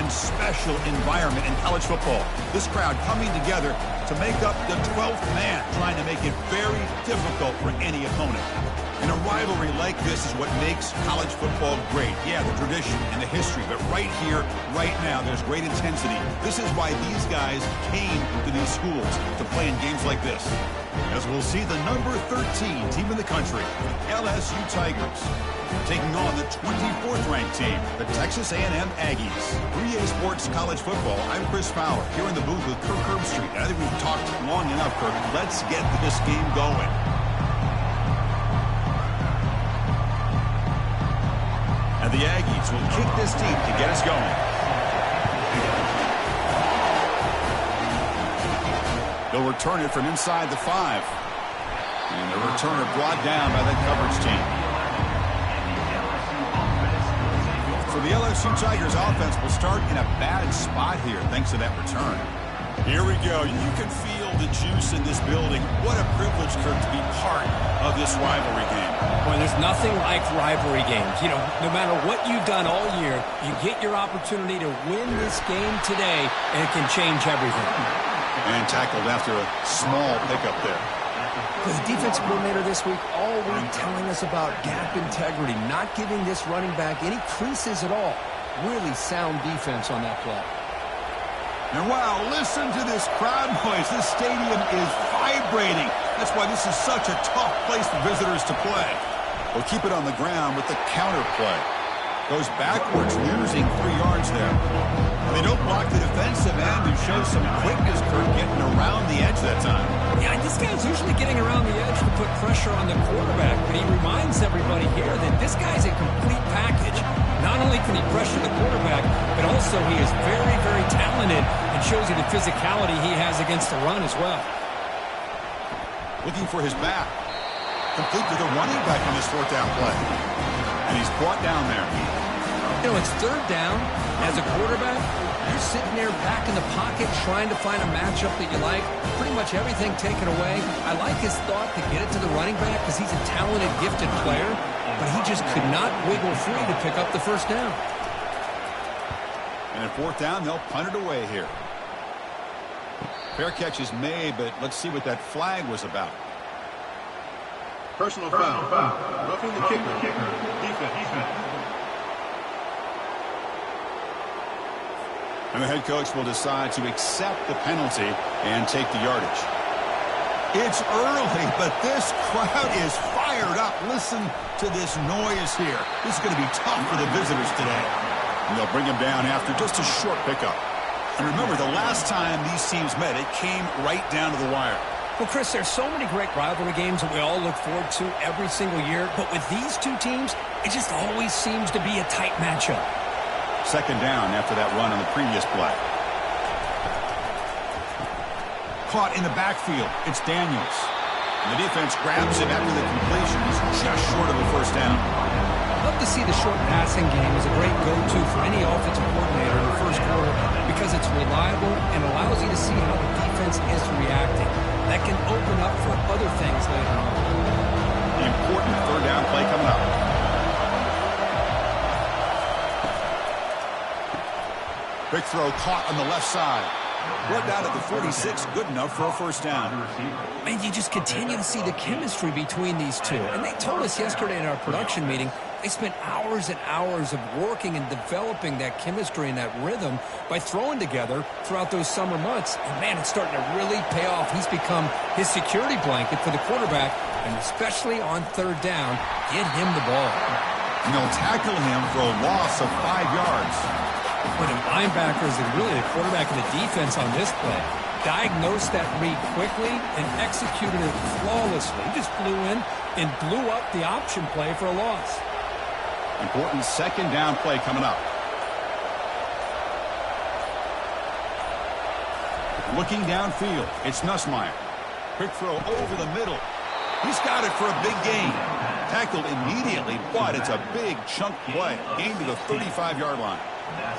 and special environment in college football. This crowd coming together to make up the 12th man, trying to make it very difficult for any opponent. And a rivalry like this is what makes college football great. Yeah, the tradition and the history, but right here, right now, there's great intensity. This is why these guys came to these schools to play in games like this. As we'll see the number 13 team in the country, the LSU Tigers, taking on the 24th ranked team, the Texas A&M Aggies. 3A Sports College Football, I'm Chris Fowler, here in the booth with Kirk Herbstreit. I think we've talked long enough, Kirk. Let's get this game going. And the Aggies will kick this team to get us going. They'll return it from inside the 5. And the returner brought down by the coverage team. So the LSU Tigers offense will start in a bad spot here thanks to that return. Here we go. You can feel the juice in this building. What a privilege, Kirk, to be part of this rivalry game. Well, there's nothing like rivalry games. You know, no matter what you've done all year, you get your opportunity to win this game today, and it can change everything. And tackled after a small pickup there. For the defense coordinator this week, all week telling us about gap integrity, not giving this running back any creases at all. Really sound defense on that play. And wow, listen to this crowd noise. This stadium is vibrating. That's why this is such a tough place for visitors to play. We'll keep it on the ground with the counter play. Goes backwards, losing 3 yards there. And they don't block the defensive end, who shows some quickness, Kirk, getting around the edge that time. Yeah, this guy's usually getting around the edge to put pressure on the quarterback, but he reminds everybody here that this guy's a complete package. Not only can he pressure the quarterback, but also he is very, very talented and shows you the physicality he has against the run as well. Looking for his back. Complete to the running back on this 4th down play. And he's brought down there. You know, it's 3rd down. As a quarterback, you're sitting there back in the pocket trying to find a matchup that you like. Pretty much everything taken away. I like his thought to get it to the running back because he's a talented, gifted player. But he just could not wiggle free to pick up the 1st down. And at 4th down, they'll punt it away here. Fair catch is made, but let's see what that flag was about. Personal foul. Roughing the kicker. Defense. And the head coach will decide to accept the penalty and take the yardage. It's early, but this crowd is fired up. Listen to this noise here. This is going to be tough for the visitors today. And they'll bring him down after just a short pickup. And remember, the last time these teams met, it came right down to the wire. Well, Chris, there's so many great rivalry games that we all look forward to every single year. But with these two teams, it just always seems to be a tight matchup. 2nd down after that run on the previous play. Caught in the backfield. It's Daniels. And the defense grabs him after the completion. He's just short of a 1st down. Love to see the short passing game as a great go-to for any offensive coordinator in the 1st quarter because it's reliable and allows you to see how the defense is reacting. That can open up for other things later on. The important 3rd down play coming up. Big throw caught on the left side. Brought down at the 46, good enough for a 1st down. And you just continue to see the chemistry between these two. And they told us yesterday in our production meeting, they spent hours and hours of working and developing that chemistry and that rhythm by throwing together throughout those summer months. And, man, it's starting to really pay off. He's become his security blanket for the quarterback, and especially on 3rd down, get him the ball. And they'll tackle him for a loss of 5 yards. But the linebackers and really the quarterback and the defense on this play diagnosed that read quickly and executed it flawlessly. He just flew in and blew up the option play for a loss. Important 2nd down play coming up. Looking downfield, it's Nussmeier. Quick throw over the middle. He's got it for a big gain. Tackled immediately, but it's a big chunk play. Gain to the 35-yard line.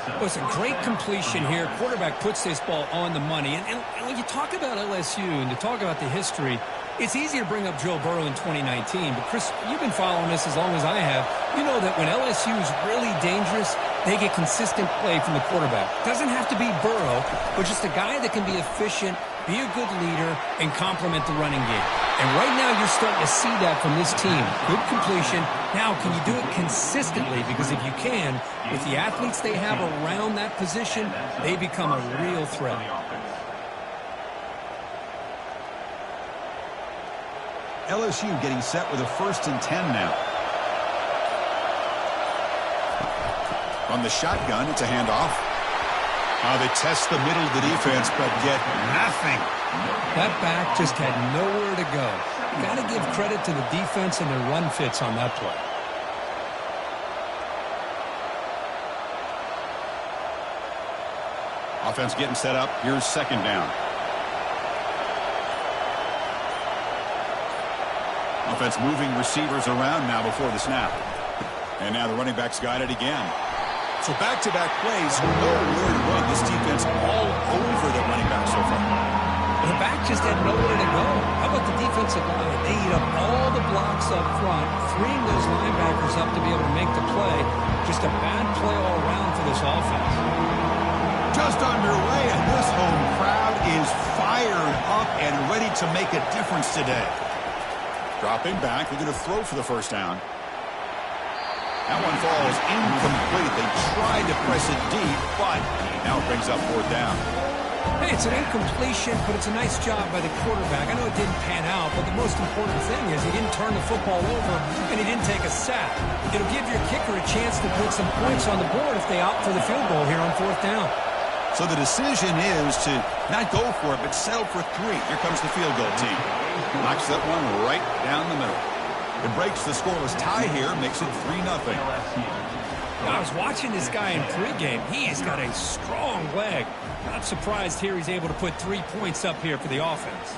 Well, it's a great completion here. Quarterback puts this ball on the money. And when you talk about LSU and to talk about the history, it's easy to bring up Joe Burrow in 2019. But, Chris, you've been following this as long as I have. You know that when LSU is really dangerous, they get consistent play from the quarterback. Doesn't have to be Burrow, but just a guy that can be efficient, be a good leader, and complement the running game. And right now you're starting to see that from this team. Good completion. Now, can you do it consistently? Because if you can, with the athletes they have around that position, they become a real threat. LSU getting set with a 1st and 10 now. On the shotgun, it's a handoff. They test the middle of the defense, but get nothing. That back just had nowhere to go. Got to give credit to the defense and their run fits on that play. Offense getting set up. Here's 2nd down. Offense moving receivers around now before the snap. And now the running back's got it again. So back-to-back plays, nowhere to run. This defense all over the running back so far. The back just had nowhere to go. How about the defensive line? They eat up all the blocks up front, freeing those linebackers up to be able to make the play. Just a bad play all around for this offense. Just underway, and this home crowd is fired up and ready to make a difference today. Dropping back, they're going to throw for the 1st down. That one falls incomplete. They tried to press it deep, but now it brings up 4th down. Hey, it's an incompletion, but it's a nice job by the quarterback. I know it didn't pan out, but the most important thing is he didn't turn the football over and he didn't take a sack. It'll give your kicker a chance to put some points on the board if they opt for the field goal here on 4th down. So the decision is to not go for it, but settle for 3. Here comes the field goal team. Knocks that one right down the middle. It breaks the scoreless tie here, makes it 3-0. I was watching this guy in pregame. He's got a strong leg. Not surprised here he's able to put 3 points up here for the offense.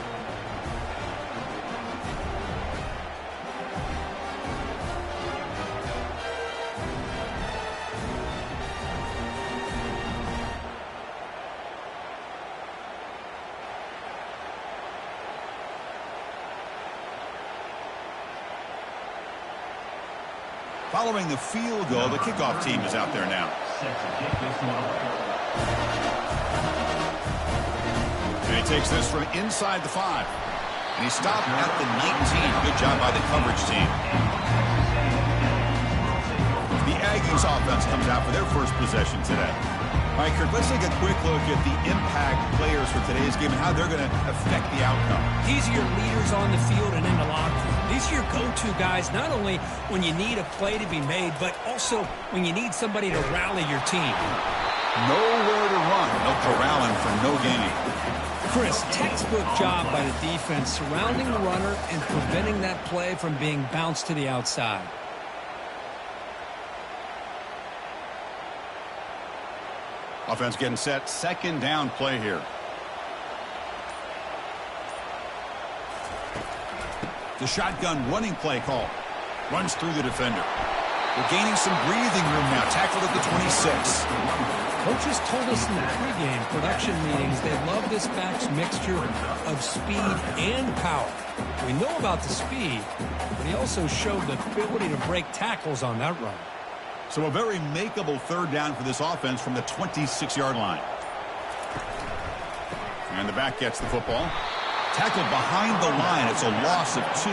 Following the field goal, the kickoff team is out there now. And he takes this from inside the 5. And he stopped at the 19. Good job by the coverage team. The Aggies offense comes out for their first possession today. All right, Kirk, let's take a quick look at the impact players for today's game and how they're going to affect the outcome. These are your leaders on the field and in the locker room. These are your go-to guys, not only when you need a play to be made, but also when you need somebody to rally your team. Nowhere to run. No corralling for no gain. Chris, textbook job by the defense surrounding the runner and preventing that play from being bounced to the outside. Offense getting set. 2nd down play here. The shotgun running play call. Runs through the defender. We're gaining some breathing room now. Tackled at the 26. Coaches told us in the pregame production meetings they love this back's mixture of speed and power. We know about the speed, but he also showed the ability to break tackles on that run. So a very makeable 3rd down for this offense from the 26-yard line. And the back gets the football. Tackled behind the line. It's a loss of 2.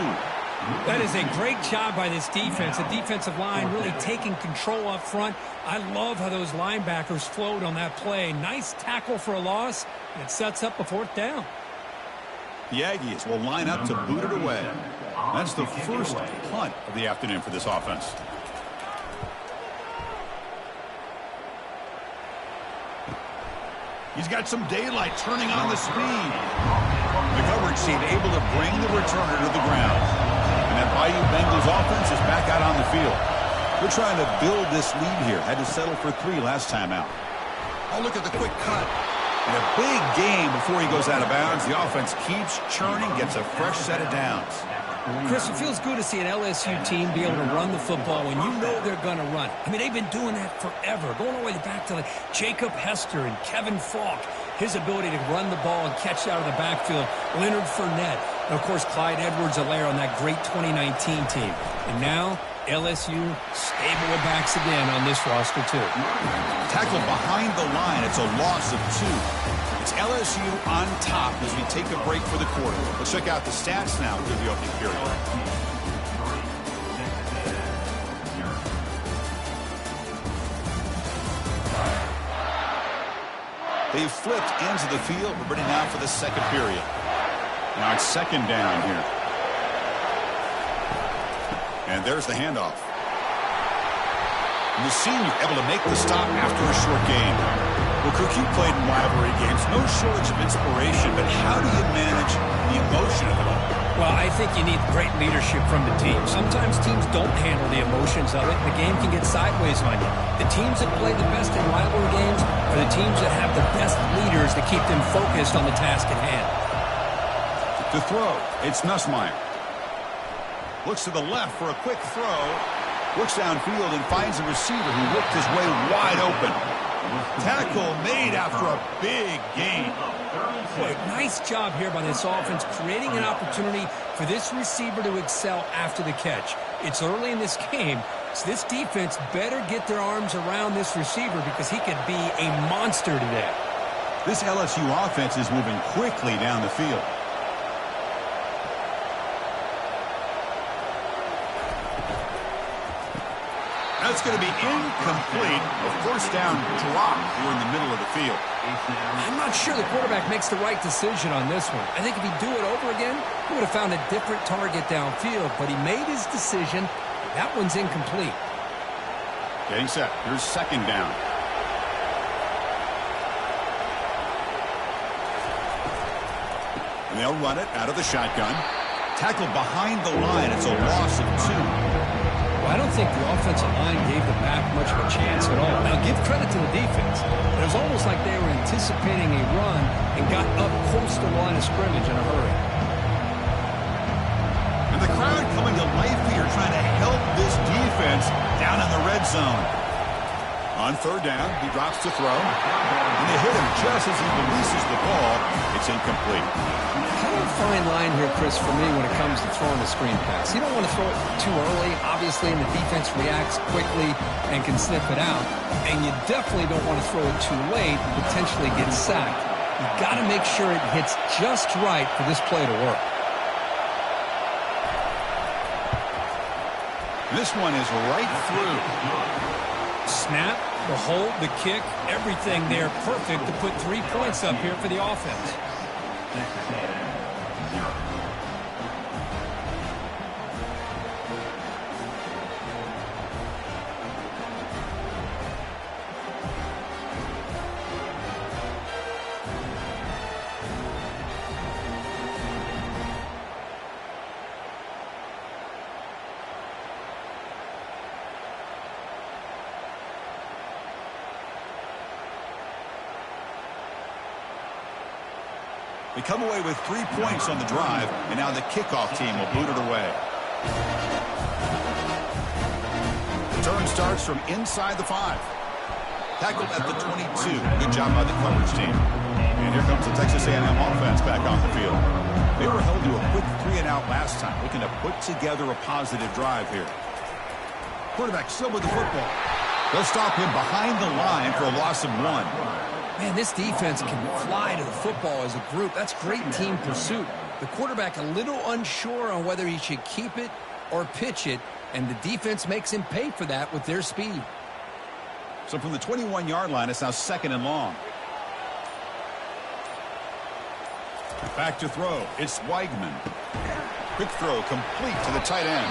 That is a great job by this defense. The defensive line really taking control up front. I love how those linebackers flowed on that play. Nice tackle for a loss, and it sets up a 4th down. The Aggies will line up to boot it away. That's the first punt of the afternoon for this offense. He's got some daylight turning on the speed. The coverage team able to bring the returner to the ground. And that Bayou Bengals offense is back out on the field. They're trying to build this lead here. Had to settle for 3 last time out. Oh, look at the quick cut. And a big game before he goes out of bounds. The offense keeps churning, gets a fresh set of downs. Chris, it feels good to see an LSU team be able to run the football when you know they're going to run. I mean, they've been doing that forever, going all the way back to like Jacob Hester and Kevin Falk. His ability to run the ball and catch out of the backfield. Leonard Fournette. And, of course, Clyde Edwards-Helaire on that great 2019 team. And now LSU stable with backs again on this roster, too. Tackle behind the line. It's a loss of 2. It's LSU on top as we take a break for the quarter. Let's check out the stats now through the opening period. They've flipped into the field. We're ready now for the second period. Now it's second down here. And there's the handoff. And the senior able to make the stop after a short gain. Well, Cook, you played in rivalry games. No shortage of inspiration, but how do you manage the emotion of it all? Well, I think you need great leadership from the team. Sometimes teams don't handle the emotions of it. The game can get sideways on you. The teams that play the best in rivalry games are the teams that have the best leaders to keep them focused on the task at hand. To throw, it's Nussmeier. Looks to the left for a quick throw. Looks downfield and finds a receiver who whipped his way wide open. Tackle made after a big gain. Boy, nice job here by this offense, creating an opportunity for this receiver to excel after the catch. It's early in this game, so this defense better get their arms around this receiver because he could be a monster today. This LSU offense is moving quickly down the field. That's going to be incomplete. A first down drop here in the middle of the field. I'm not sure the quarterback makes the right decision on this one. I think if he'd do it over again, he would have found a different target downfield, but he made his decision. That one's incomplete. Getting set. Here's second down. And they'll run it out of the shotgun. Tackle behind the line. It's a loss of 2. Well, I don't think the offensive line gave the back much of a chance at all. Now, give credit to the defense. It was almost like they were anticipating a run and got up close to the line of scrimmage in a hurry. And the crowd coming to life here, trying to help this defense down in the red zone. On third down, he drops to throw. And they hit him just as he releases the ball. It's incomplete. Kind of a fine line here, Chris, for me when it comes to throwing a screen pass. You don't want to throw it too early, obviously, and the defense reacts quickly and can sniff it out. And you definitely don't want to throw it too late and potentially get sacked. You've got to make sure it hits just right for this play to work. This one is right through. Snap, the hold, the kick, everything there perfect to put 3 points up here for the offense. They come away with 3 points on the drive, and now the kickoff team will boot it away. The turn starts from inside the 5. Tackled at the 22. Good job by the coverage team. And here comes the Texas A&M offense back on the field. They were held to a quick 3-and-out last time, looking to put together a positive drive here. Quarterback still with the football. They'll stop him behind the line for a loss of 1. Man, this defense can fly to the football as a group. That's great team pursuit. The quarterback a little unsure on whether he should keep it or pitch it, and the defense makes him pay for that with their speed. So from the 21-yard line, it's now second and long. Back to throw. It's Weigman. Quick throw complete to the tight end.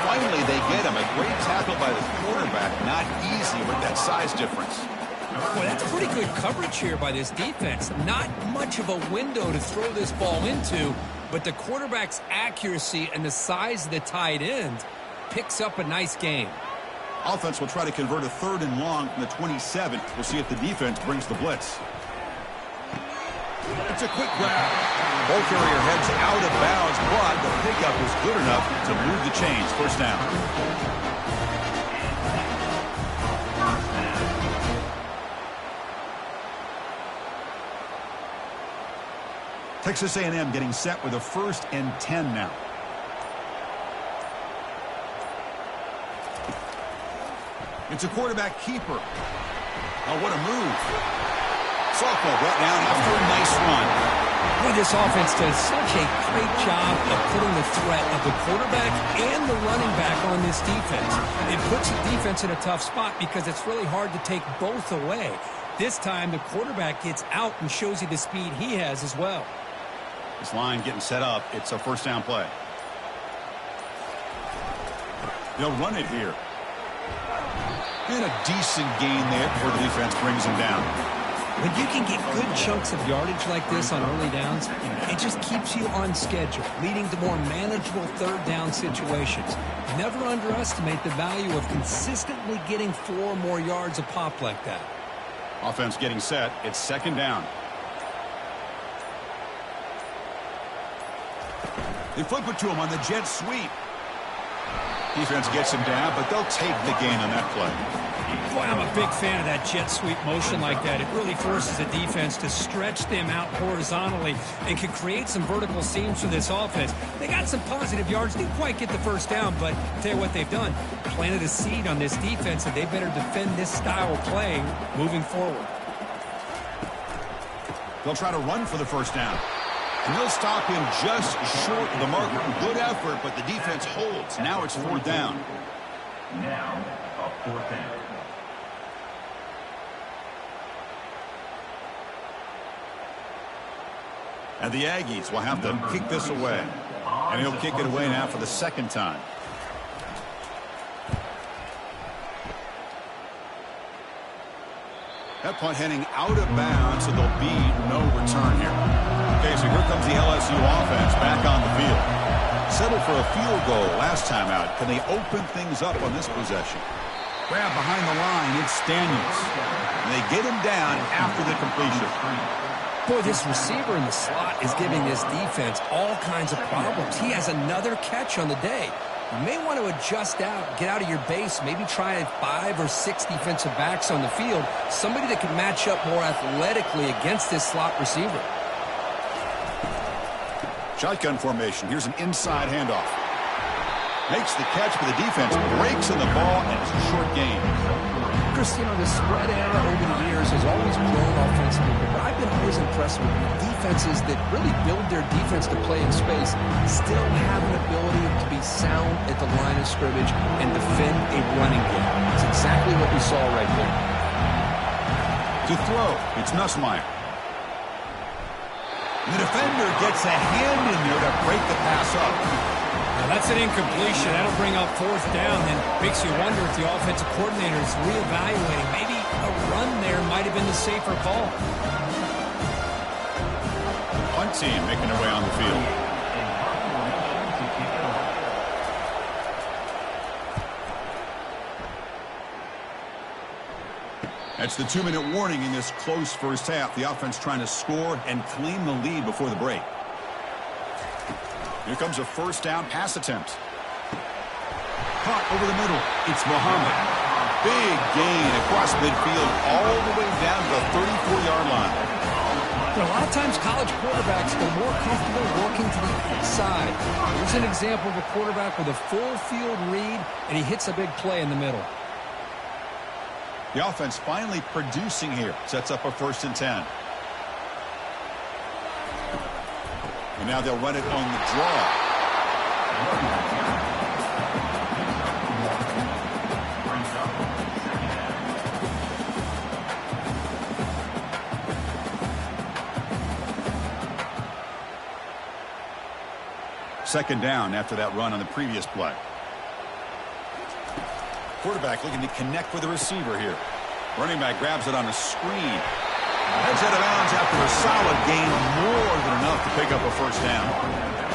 Finally, they get him. A great tackle by the quarterback. Not easy with that size difference. Boy, that's pretty good coverage here by this defense. Not much of a window to throw this ball into, but the quarterback's accuracy and the size of the tight end picks up a nice game. Offense will try to convert a 3rd and long from the 27. We'll see if the defense brings the blitz. It's a quick grab. Ball carrier heads out of bounds, but the pickup was good enough to move the chains. First down. Texas A&M getting set with a 1st and 10 now. It's a quarterback keeper. Oh, what a move. Softball brought down after a nice run. Well, this offense does such a great job of putting the threat of the quarterback and the running back on this defense. It puts the defense in a tough spot because it's really hard to take both away. This time, the quarterback gets out and shows you the speed he has as well. This line getting set up. It's a first down play. They'll run it here. And a decent gain there before the defense brings him down. When you can get good chunks of yardage like this on early downs, it just keeps you on schedule, leading to more manageable third down situations. Never underestimate the value of consistently getting 4 or more yards a pop like that. Offense getting set. It's second down. They flip it to him on the jet sweep. Defense gets him down, but they'll take the gain on that play. Boy, I'm a big fan of that jet sweep motion like that. It really forces the defense to stretch them out horizontally and can create some vertical seams for this offense. They got some positive yards. Didn't quite get the first down, but I'll tell you what they've done. Planted a seed on this defense, and they better defend this style of play moving forward. They'll try to run for the first down. And they'll stop him just short of the marker. Good effort, but the defense holds. Now it's fourth down. Now, a fourth down. And the Aggies will have to kick this away. And he'll kick it away now for the second time. That punt heading out of bounds, so there'll be no return here. Okay, so here comes the LSU offense back on the field. Settled for a field goal last time out. Can they open things up on this possession? Grab behind the line, it's Daniels. And they get him down after the completion. Boy, this receiver in the slot is giving this defense all kinds of problems. He has another catch on the day. You may want to adjust out, get out of your base, maybe try 5 or 6 defensive backs on the field, somebody that can match up more athletically against this slot receiver. Shotgun formation. Here's an inside handoff. Makes the catch, but the defense breaks in the ball, and it's a short gain. Chris, you know, the spread era over the years has always grown offensively, but I've been always impressed with defenses that really build their defense to play in space, still have an ability to be sound at the line of scrimmage and defend a running game. That's exactly what we saw right there. To throw, it's Nussmeier. The defender gets a hand in there to break the pass up. Now that's an incompletion. That'll bring up fourth down and makes you wonder if the offensive coordinator is reevaluating. Maybe a run there might have been the safer call. Punt team making their way on the field. That's the 2-minute warning in this close first half. The offense trying to score and claim the lead before the break. Here comes a first down pass attempt. Caught over the middle. It's Muhammad. Big gain across midfield all the way down to the 34-yard line. A lot of times college quarterbacks are more comfortable working to the outside. Here's an example of a quarterback with a full field read, and he hits a big play in the middle. The offense finally producing here. Sets up a 1st and 10. And now they'll run it on the draw. Second down after that run on the previous play. Quarterback looking to connect with the receiver here. Running back grabs it on a screen. Heads out of bounds after a solid gain, more than enough to pick up a first down.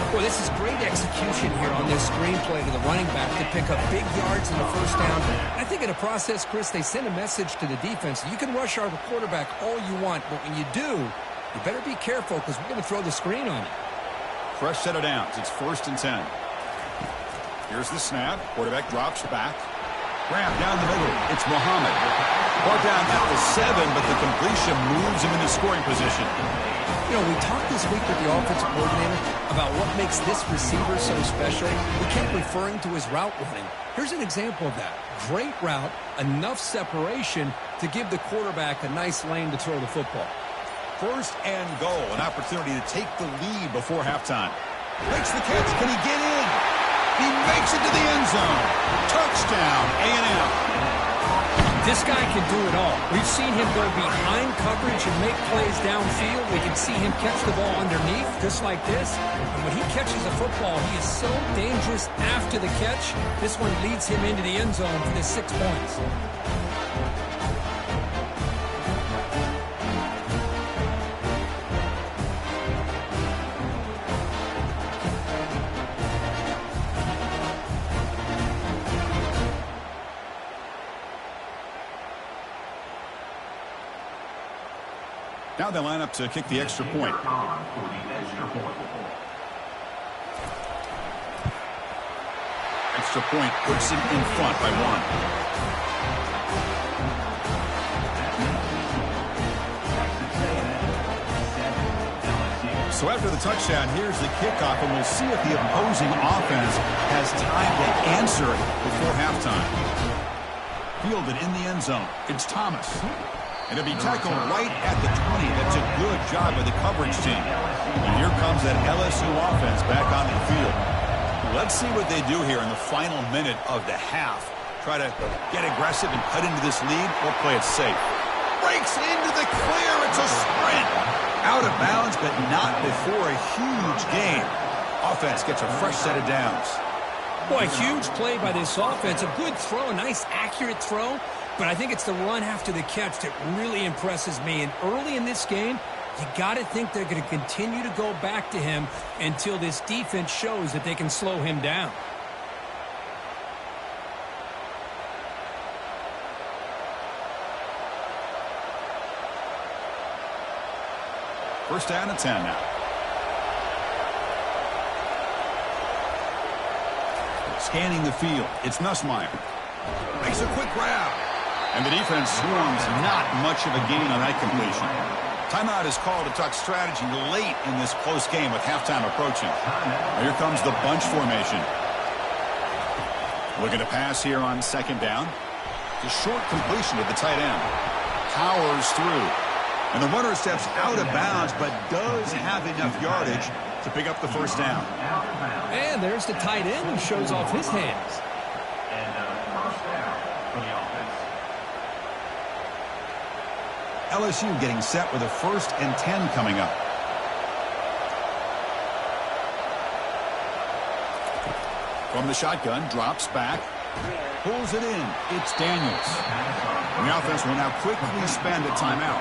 Well, this is great execution here on this screen play to the running back to pick up big yards in the first down. I think in the process, Chris, they send a message to the defense. You can rush our quarterback all you want, but when you do, you better be careful because we're going to throw the screen on you. Fresh set of downs. It's 1st and 10. Here's the snap. Quarterback drops back. Grab down the middle. It's Muhammad. Ball down at the 7, but the completion moves him into scoring position. You know, we talked this week with the offensive coordinator about what makes this receiver so special. We kept referring to his route running. Here's an example of that. Great route, enough separation to give the quarterback a nice lane to throw the football. First and goal, an opportunity to take the lead before halftime. Makes the catch. Can he get in? He makes it to the end zone. Touchdown, A&M. This guy can do it all. We've seen him go behind coverage and make plays downfield. We can see him catch the ball underneath, just like this. And when he catches a football, he is so dangerous after the catch. This one leads him into the end zone for the 6 points. Now they line up to kick the extra point. Extra point puts him in front by 1. So after the touchdown, here's the kickoff, and we'll see if the opposing offense has time to answer before halftime. Fielded in the end zone. It's Thomas. And it'll be tackled right at the 20. That's a good job by the coverage team. And here comes that LSU offense back onto the field. Let's see what they do here in the final minute of the half. Try to get aggressive and cut into this lead, or play it safe. Breaks into the clear. It's a sprint. Out of bounds, but not before a huge gain. Offense gets a fresh set of downs. Boy, huge play by this offense. A good throw, a nice accurate throw. But I think it's the run after the catch that really impresses me. And early in this game, you got to think they're going to continue to go back to him until this defense shows that they can slow him down. First down and 10 now. Scanning the field, it's Nussmeier. Makes a quick grab. And the defense swarms, not much of a gain on that completion. Timeout is called to talk strategy late in this close game with halftime approaching. Now here comes the bunch formation. Looking to pass here on second down. The short completion to the tight end. Powers through. And the runner steps out of bounds, but does have enough yardage to pick up the first down. And there's the tight end who shows off his hands. LSU getting set with a 1st and 10 coming up. From the shotgun, drops back, pulls it in. It's Daniels. And the offense will now quickly spend a timeout.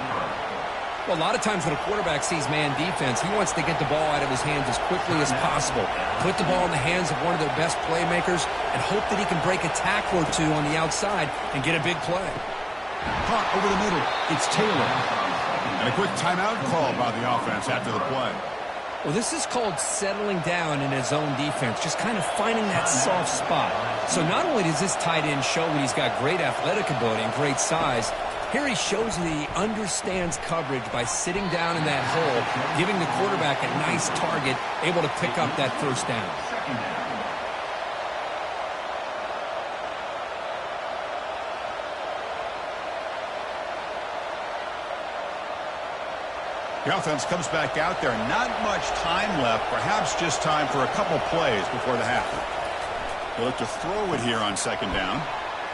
Well, a lot of times when a quarterback sees man defense, he wants to get the ball out of his hands as quickly as possible. Put the ball in the hands of one of their best playmakers and hope that he can break a tackle or two on the outside and get a big play. Caught over the middle. It's Taylor. And a quick timeout call by the offense after the play. Well, this is called settling down in his own defense, just kind of finding that soft spot. So not only does this tight end show that he's got great athletic ability and great size, here he shows that he understands coverage by sitting down in that hole, giving the quarterback a nice target, able to pick up that first down. The offense comes back out there. Not much time left. Perhaps just time for a couple plays before the half. They look to throw it here on second down.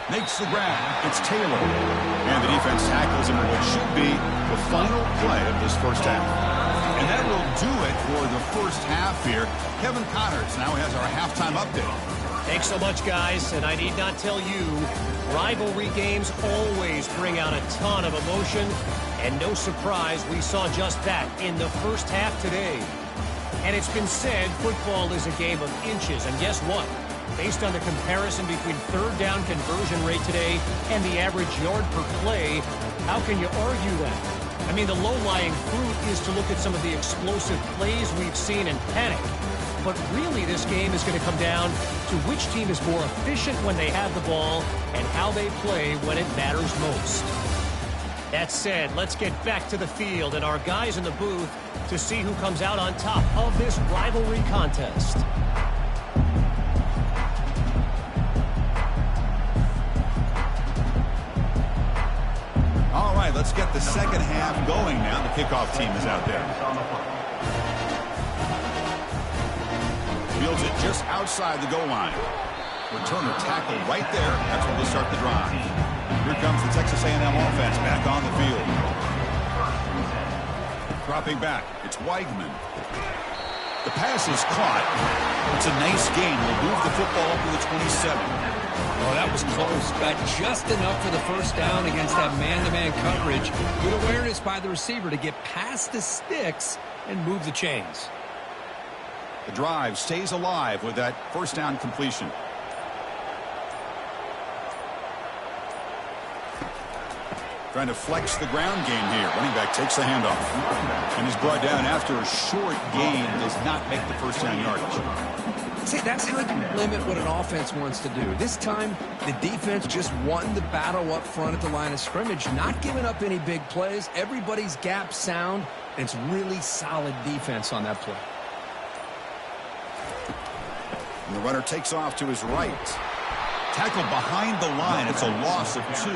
Makes the grab. It's Taylor. And the defense tackles him in what should be the final play of this first half. And that will do it for the first half here. Kevin Connors now has our halftime update. Thanks so much, guys. And I need not tell you, rivalry games always bring out a ton of emotion. And no surprise, we saw just that in the first half today. And it's been said, football is a game of inches. And guess what? Based on the comparison between third down conversion rate today and the average yard per play, how can you argue that? I mean, the low-lying fruit is to look at some of the explosive plays we've seen and panic. But really, this game is going to come down to which team is more efficient when they have the ball and how they play when it matters most. That said, let's get back to the field and our guys in the booth to see who comes out on top of this rivalry contest. All right, let's get the second half going now. The kickoff team is out there. Fields it just outside the goal line. Returner tackle right there. That's where we'll start the drive. Here comes the Texas A&M offense back on the field. Dropping back, it's Weigman. The pass is caught. It's a nice gain. We'll move the football up to the 27. Oh, that was close. Got just enough for the first down against that man-to-man coverage. Good awareness by the receiver to get past the sticks and move the chains. The drive stays alive with that first down completion. Trying to flex the ground game here. Running back takes the handoff. And is brought down after a short gain. Does not make the first down yardage. See, that's how you limit what an offense wants to do. This time, the defense just won the battle up front at the line of scrimmage, not giving up any big plays. Everybody's gap sound, and it's really solid defense on that play. And the runner takes off to his right. Tackle behind the line. It's a loss of 2.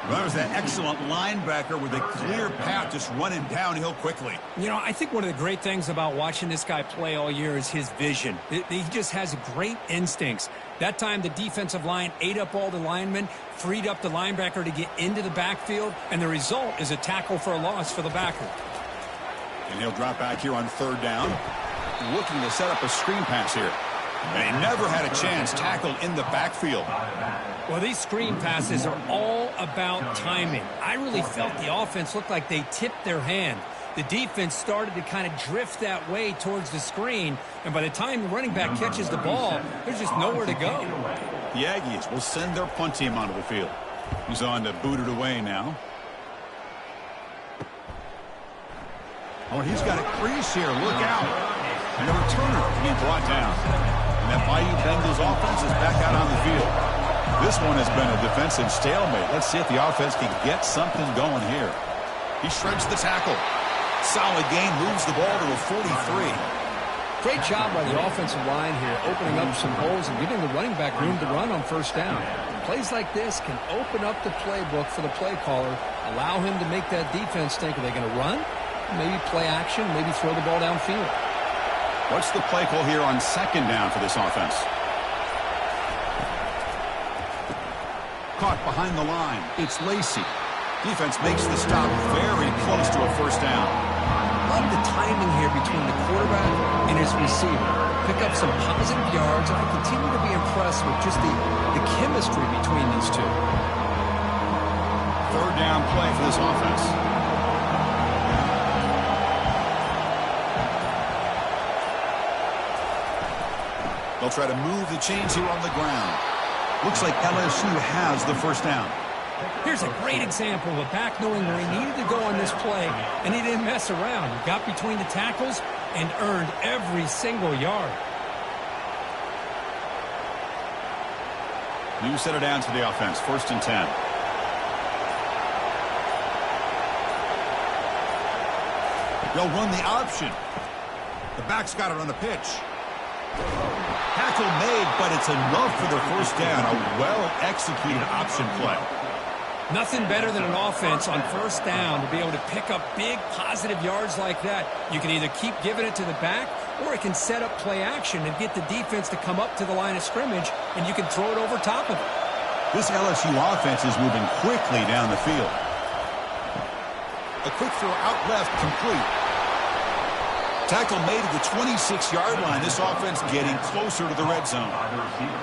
That was that excellent linebacker with a clear path just running downhill quickly. You know, I think one of the great things about watching this guy play all year is his vision. He just has great instincts. That time, the defensive line ate up all the linemen, freed up the linebacker to get into the backfield, and the result is a tackle for a loss for the backer. And he'll drop back here on third down. Looking to set up a screen pass here. And he never had a chance. Tackled in the backfield. Well, these screen passes are all about timing. I really felt the offense looked like they tipped their hand. The defense started to kind of drift that way towards the screen, and by the time the running back catches the ball, there's just nowhere to go. The Aggies will send their punt team onto the field. He's on to boot it away now. Oh, he's got a crease here. Look out. And the returner being brought down. And that Bayou Bengals offense is back out on the field. This one has been a defensive stalemate. Let's see if the offense can get something going here. He shreds the tackle. Solid gain, moves the ball to a 43. Great job by the offensive line here, opening up some holes and giving the running back room to run on first down. Plays like this can open up the playbook for the play caller, allow him to make that defense think, are they going to run? Maybe play action, maybe throw the ball downfield. What's the play call here on second down for this offense? Caught behind the line. It's Lacey. Defense makes the stop very close to a first down. Love the timing here between the quarterback and his receiver. Pick up some positive yards, and I continue to be impressed with just the chemistry between these two. Third down play for this offense. They'll try to move the chains here on the ground. Looks like LSU has the first down. Here's a great example of a back knowing where he needed to go on this play, and he didn't mess around. He got between the tackles and earned every single yard. New set of downs for the offense. 1st and 10. They'll run the option. The back's got it on the pitch. Tackle made, but it's enough for the first down. A well-executed option play. Nothing better than an offense on first down to be able to pick up big positive yards like that. You can either keep giving it to the back, or it can set up play action and get the defense to come up to the line of scrimmage, and you can throw it over top of it. This LSU offense is moving quickly down the field. A quick throw out left, complete. Tackle made at the 26-yard line. This offense getting closer to the red zone.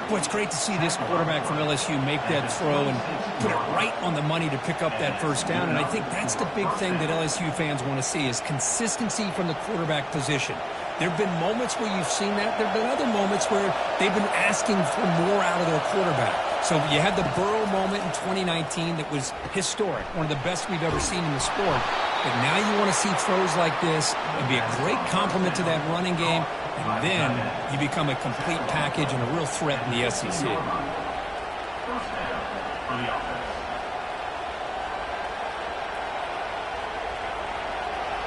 Boy, it's great to see this quarterback from LSU make that throw and put it right on the money to pick up that first down. And I think that's the big thing that LSU fans want to see is consistency from the quarterback position. There have been moments where you've seen that. There have been other moments where they've been asking for more out of their quarterback. So you had the Burrow moment in 2019 that was historic, one of the best we've ever seen in the sport. But now you want to see throws like this and be a great complement to that running game, and then you become a complete package and a real threat in the SEC.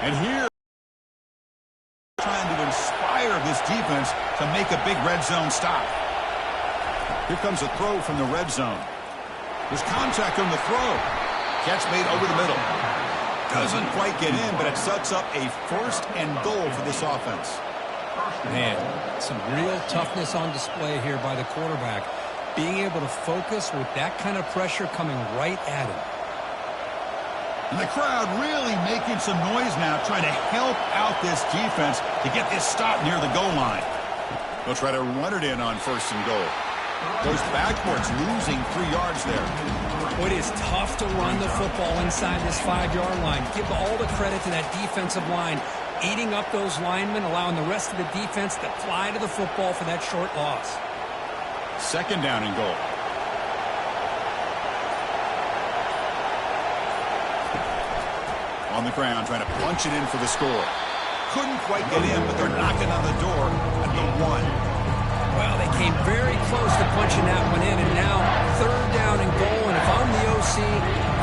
And here, trying to inspire this defense to make a big red zone stop. Here comes a throw from the red zone. There's contact on the throw. Catch made over the middle. Doesn't quite get in, but it sets up a 1st and goal for this offense. Man, some real toughness on display here by the quarterback. Being able to focus with that kind of pressure coming right at him. And the crowd really making some noise now, trying to help out this defense to get this stop near the goal line. They'll try to run it in on 1st and goal. Goes backwards, losing 3 yards there. Well, it is tough to run the football inside this 5-yard line. Give all the credit to that defensive line, eating up those linemen, allowing the rest of the defense to fly to the football for that short loss. 2nd down and goal. On the ground, trying to punch it in for the score. Couldn't quite get in, but they're knocking on the door at the 1. Well, they came very close to punching that one in, and now 3rd down and goal. And if I'm the OC,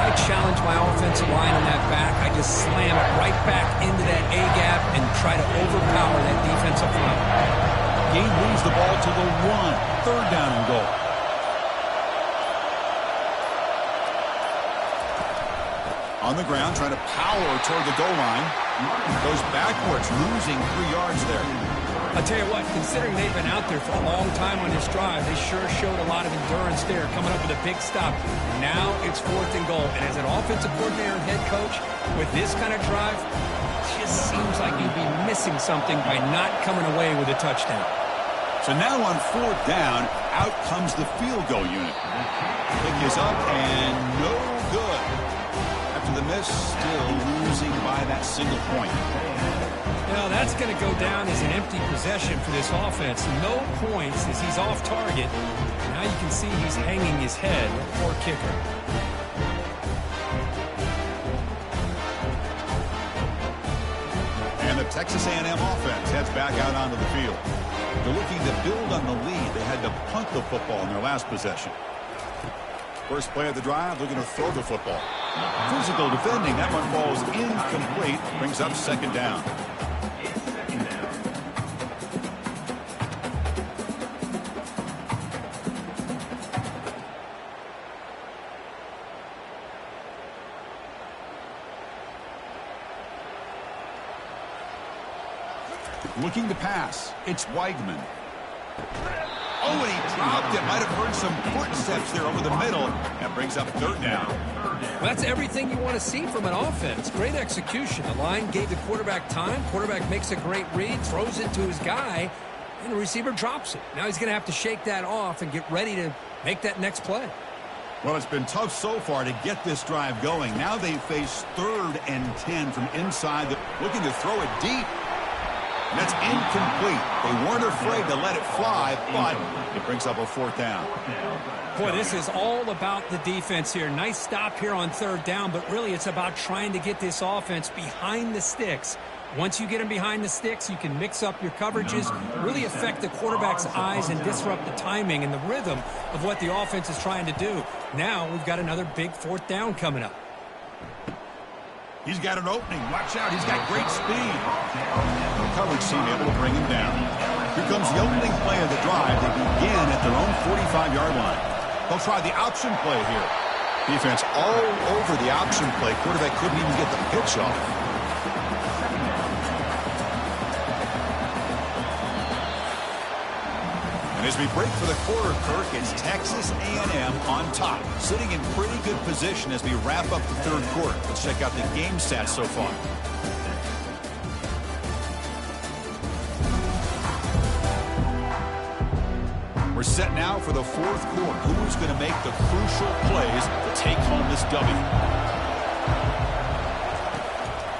I challenge my offensive line on that back. I just slam it right back into that A-gap and try to overpower that defensive line. Gain moves the ball to the 1. 3rd down and goal. On the ground, trying to power toward the goal line. Goes backwards, losing 3 yards there. I'll tell you what, considering they've been out there for a long time on this drive, they sure showed a lot of endurance there, coming up with a big stop. Now it's 4th and goal. And as an offensive coordinator and head coach, with this kind of drive, it just seems like you'd be missing something by not coming away with a touchdown. So now on 4th down, out comes the field goal unit. Kick is up and no good. After the miss, still losing by that single point. Now that's going to go down as an empty possession for this offense. No points as he's off target. Now you can see he's hanging his head. Poor kicker. And the Texas A&M offense heads back out onto the field. They're looking to build on the lead. They had to punt the football in their last possession. First play of the drive, looking to throw the football. Physical defending. That one falls incomplete. Brings up 2nd down. Looking to pass. It's Weigman. Oh, and he dropped it. Might have heard some footsteps there over the middle. That brings up 3rd down. Well, that's everything you want to see from an offense. Great execution. The line gave the quarterback time. Quarterback makes a great read, throws it to his guy, and the receiver drops it. Now he's going to have to shake that off and get ready to make that next play. Well, it's been tough so far to get this drive going. Now they face 3rd and 10 from inside. Looking to throw it deep. And that's incomplete. They weren't afraid to let it fly, but it brings up a 4th down. Boy, this is all about the defense here. Nice stop here on 3rd down, but really it's about trying to get this offense behind the sticks. Once you get them behind the sticks, you can mix up your coverages, really affect the quarterback's eyes and disrupt the timing and the rhythm of what the offense is trying to do. Now we've got another big 4th down coming up. He's got an opening. Watch out. He's got great speed. The coverage team able to bring him down. Here comes the opening play of the drive. They begin at their own 45-yard line. They'll try the option play here. Defense all over the option play. Quarterback couldn't even get the pitch off. And as we break for the quarter, Kirk, it's Texas A&M on top, sitting in pretty good position as we wrap up the 3rd quarter. Let's check out the game stats so far. We're set now for the 4th quarter. Who's going to make the crucial plays to take home this W?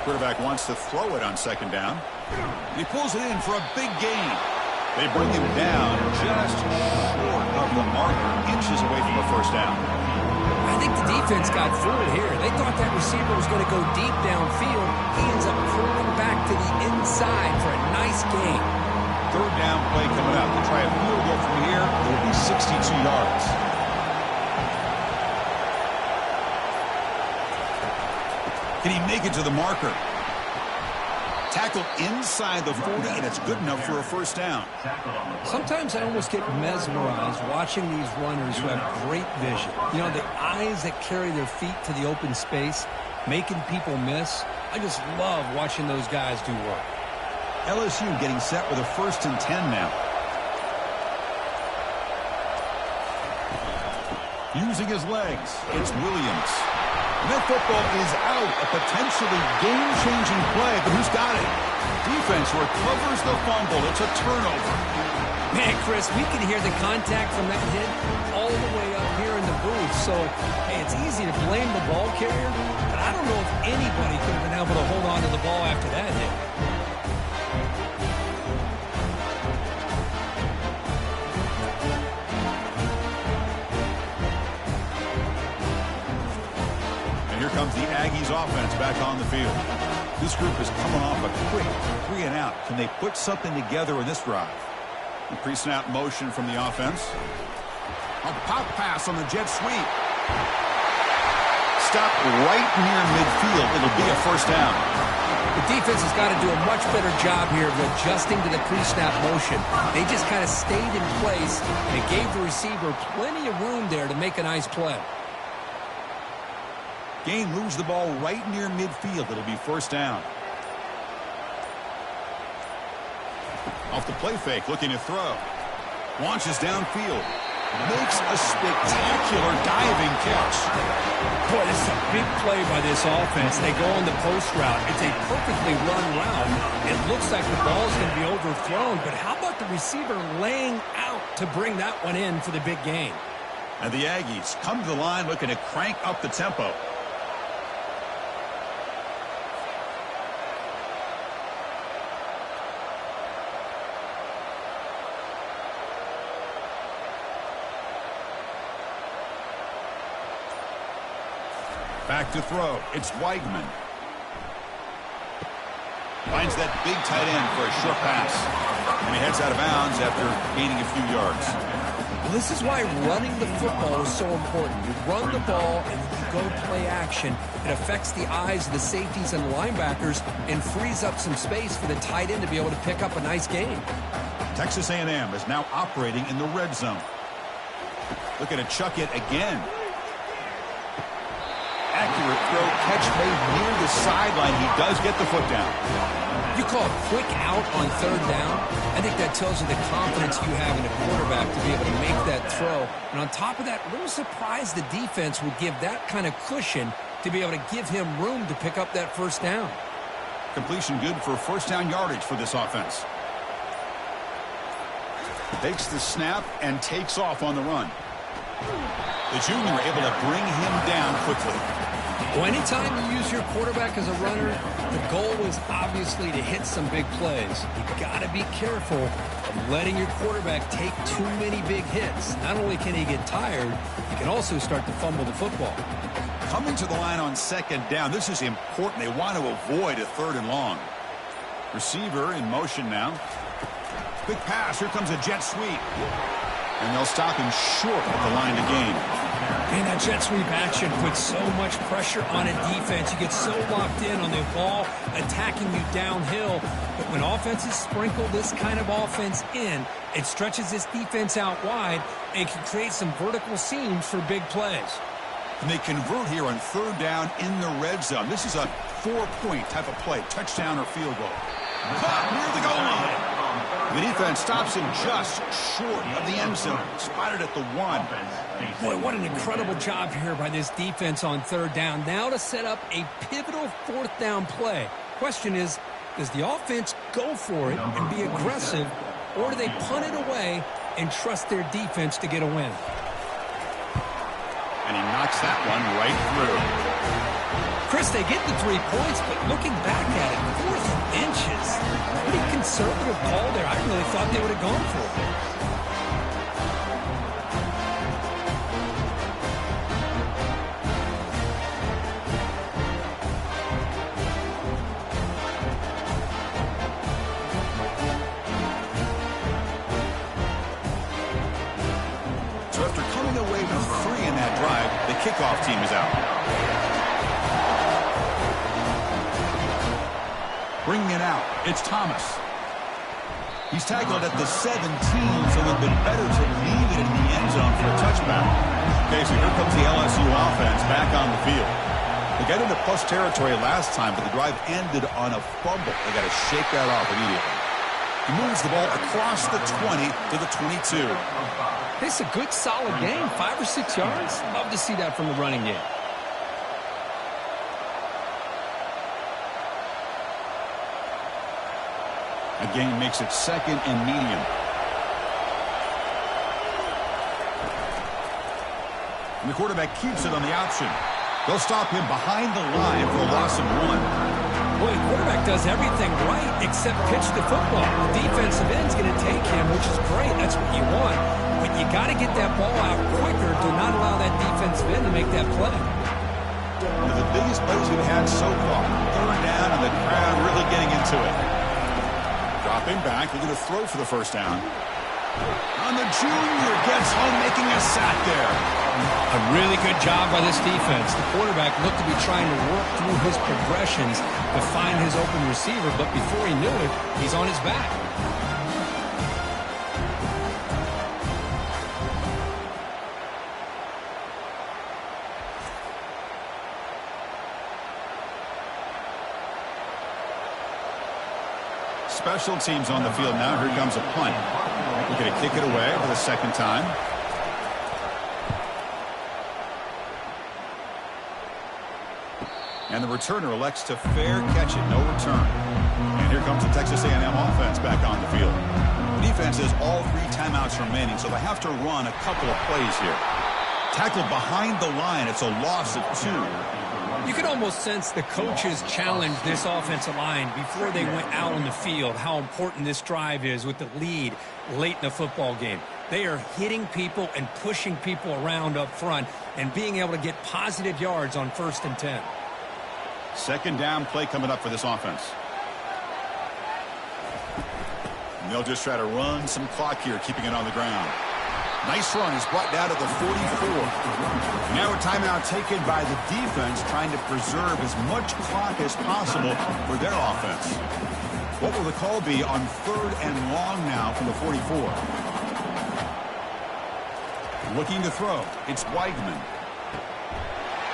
Quarterback wants to throw it on 2nd down. He pulls it in for a big gain. They bring him down just short of the marker, inches away from a 1st down. I think the defense got fooled here. They thought that receiver was going to go deep downfield, Can he make it to the marker? Tackle inside the 40, and it's good enough for a first down. Sometimes I almost get mesmerized watching these runners who have great vision. You know, the eyes that carry their feet to the open space, making people miss. I just love watching those guys do work. LSU getting set with a 1st and 10 now. Using his legs, it's Williams. And that football is out. A potentially game-changing play, but who's got it? Defense recovers the fumble. It's a turnover. Man, Chris, we can hear the contact from that hit all the way up here in the booth. So, hey, it's easy to blame the ball carrier, but I don't know if anybody could have been able to hold on to the ball after that hit. Comes the Aggies offense back on the field. This group is coming off a quick 3 and out. Can they put something together in this drive? The pre-snap motion from the offense. A pop pass on the jet sweep. Stop right near midfield. It'll be a first down. The defense has got to do a much better job here of adjusting to the pre-snap motion. They just kind of stayed in place, and it gave the receiver plenty of room there to make a nice play. Gain moves the ball right near midfield. It'll be first down. Off the play fake, looking to throw. Launches downfield. Makes a spectacular diving catch. Boy, this is a big play by this offense. They go on the post route. It's a perfectly run route. It looks like the ball's going to be overthrown, but how about the receiver laying out to bring that one in for the big gain? And the Aggies come to the line looking to crank up the tempo. Back to throw. It's Weidman. Finds that big tight end for a short pass. And he heads out of bounds after gaining a few yards. Well, this is why running the football is so important. You run the ball and you go play action. It affects the eyes of the safeties and linebackers and frees up some space for the tight end to be able to pick up a nice gain. Texas A&M is now operating in the red zone. Looking to chuck it again. Accurate throw, catch made near the sideline. He does get the foot down. You call a quick out on third down. I think that tells you the confidence you have in a quarterback to be able to make that throw. And on top of that, a little surprised the defense would give that kind of cushion to be able to give him room to pick up that first down. Completion good for first down yardage for this offense. Takes the snap and takes off on the run. The junior able to bring him down quickly. Well, anytime you use your quarterback as a runner, the goal is obviously to hit some big plays. You've got to be careful of letting your quarterback take too many big hits. Not only can he get tired, he can also start to fumble the football. Coming to the line on second down, this is important. They want to avoid a third and long. Receiver in motion now. Quick pass. Here comes a jet sweep. And they'll stop him short at the line to gain. Man, that jet sweep action puts so much pressure on a defense. You get so locked in on the ball attacking you downhill. But when offenses sprinkle this kind of offense in, it stretches this defense out wide and can create some vertical seams for big plays. And they convert here on third down in the red zone. This is a 4-point type of play, touchdown or field goal. Caught near the goal line. The defense stops him just short of the end zone. Spotted at the 1. Boy, what an incredible job here by this defense on third down. Now to set up a pivotal fourth down play. Question is, does the offense go for it and be aggressive, or do they punt it away and trust their defense to get a win? And he knocks that one right through. Chris, they get the 3 points, but looking back at it, 4th inches. Pretty conservative call there. I really thought they would have gone for it. So after coming away with 3 in that drive, the kickoff team is out. Bringing it out, it's Thomas. He's tackled at the 17, so it would have been better to leave it in the end zone for a touchback. Okay, so here comes the LSU offense back on the field. They got into plus territory last time, but the drive ended on a fumble. They got to shake that off immediately. He moves the ball across the 20 to the 22. It's a good, solid game. 5 or 6 yards. Love to see that from the running game. Again, makes it 2nd and medium. And the quarterback keeps it on the option. They'll stop him behind the line for a loss of 1. Boy, the quarterback does everything right except pitch the football. The defensive end's going to take him, which is great. That's what you want. But you got to get that ball out quicker to not allow that defensive end to make that play. One of the biggest plays we've had so far. 3rd down, and the crowd really getting into it. Dropping back, they're going to throw for the first down. And the junior gets home, making a sack there. A really good job by this defense. The quarterback looked to be trying to work through his progressions to find his open receiver, but before he knew it, he's on his back. Special teams on the field now. Here comes a punt. We're going to kick it away for the 2nd time. And the returner elects to fair catch it. No return. And here comes the Texas A&M offense back on the field. The defense has all 3 timeouts remaining, so they have to run a couple of plays here. Tackled behind the line. It's a loss of 2. You can almost sense the coaches challenged this offensive line before they went out on the field, how important this drive is with the lead late in the football game. They are hitting people and pushing people around up front and being able to get positive yards on 1st and 10. 2nd down play coming up for this offense. And they'll just try to run some clock here, keeping it on the ground. Nice run. He's brought down to the 44. Now a timeout taken by the defense, trying to preserve as much clock as possible for their offense. What will the call be on 3rd and long now from the 44? Looking to throw. It's Weigman.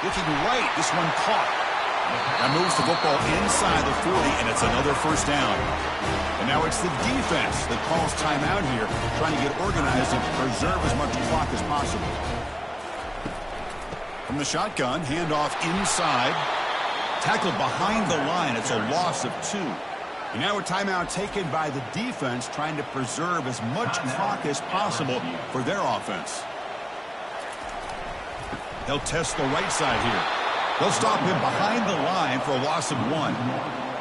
Looking right. This one caught. That moves the football inside the 40, and it's another 1st down. And now it's the defense that calls timeout here, trying to get organized and preserve as much clock as possible. From the shotgun, handoff inside. Tackled behind the line. It's a loss of 2. And now a timeout taken by the defense, trying to preserve as much clock as possible for their offense. They'll test the right side here. They'll stop him behind the line for a loss of 1.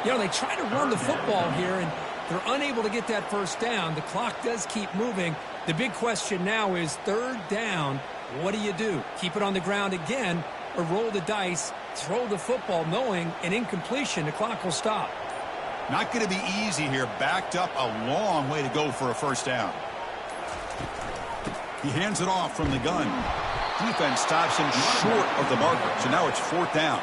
You know, they try to run the football here, and they're unable to get that 1st down. The clock does keep moving. The big question now is 3rd down. What do? Keep it on the ground again, or roll the dice, throw the football, knowing an incompletion, the clock will stop. Not going to be easy here. Backed up a long way to go for a 1st down. He hands it off from the gun. Defense stops him short of the marker, so now it's 4th down.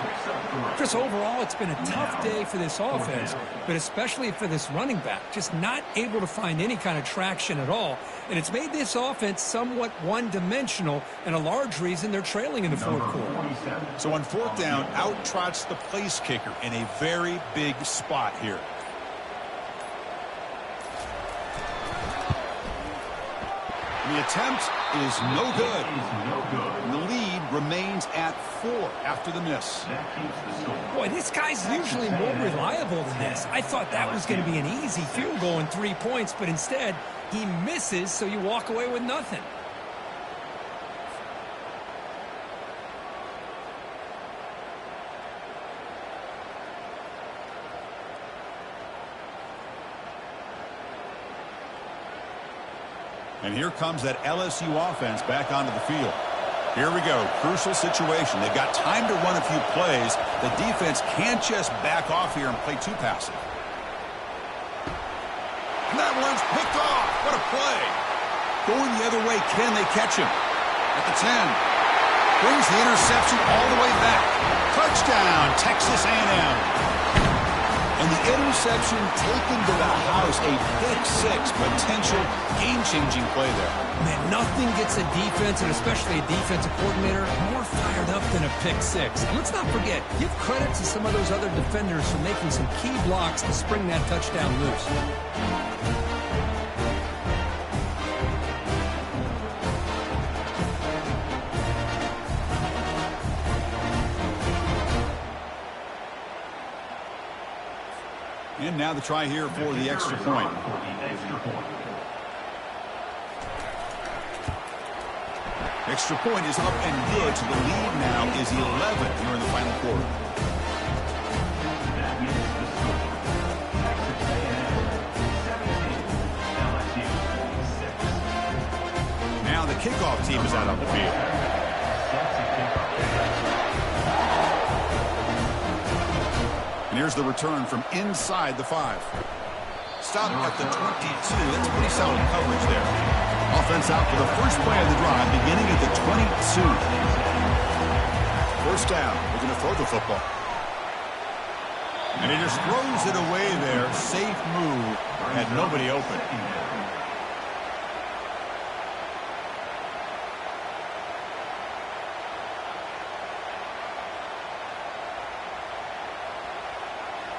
Chris, overall, it's been a tough day for this offense, but especially for this running back, just not able to find any kind of traction at all. And it's made this offense somewhat one-dimensional, and a large reason they're trailing in the 4th quarter. So on 4th down, out trots the place kicker in a very big spot here. The attempt is no good. And the lead remains at 4 after the miss. Boy, this guy's usually more reliable than this. I thought that was going to be an easy field goal and 3 points, but instead he misses, so you walk away with nothing. And here comes that LSU offense back onto the field. Here we go. Crucial situation. They've got time to run a few plays. The defense can't just back off here and play too passive. And that one's picked off. What a play. Going the other way. Can they catch him? At the 10. Brings the interception all the way back. Touchdown, Texas A&M. And the interception taken to the house. A pick-6 potential game-changing play there. Man, nothing gets a defense, and especially a defensive coordinator, more fired up than a pick-6. And let's not forget, give credit to some of those other defenders for making some key blocks to spring that touchdown loose. And now the try here for the extra point. Extra point is up and good, so the lead now is 11 here in the final quarter. Now the kickoff team is out on the field. And here's the return from inside the 5. Stop at the 22. That's pretty solid coverage there. Offense out for the first play of the drive, beginning at the 22. First down. We're going to throw the football. And he just throws it away there. Safe move. Had nobody open.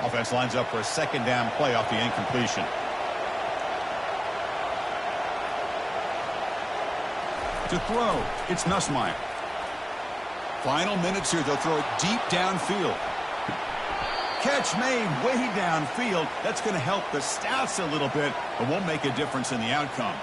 Offense lines up for a second down play off the incompletion. To throw, it's Nussmeier. Final minutes here. They'll throw it deep downfield. Catch made way downfield. That's going to help the stats a little bit, but won't make a difference in the outcome.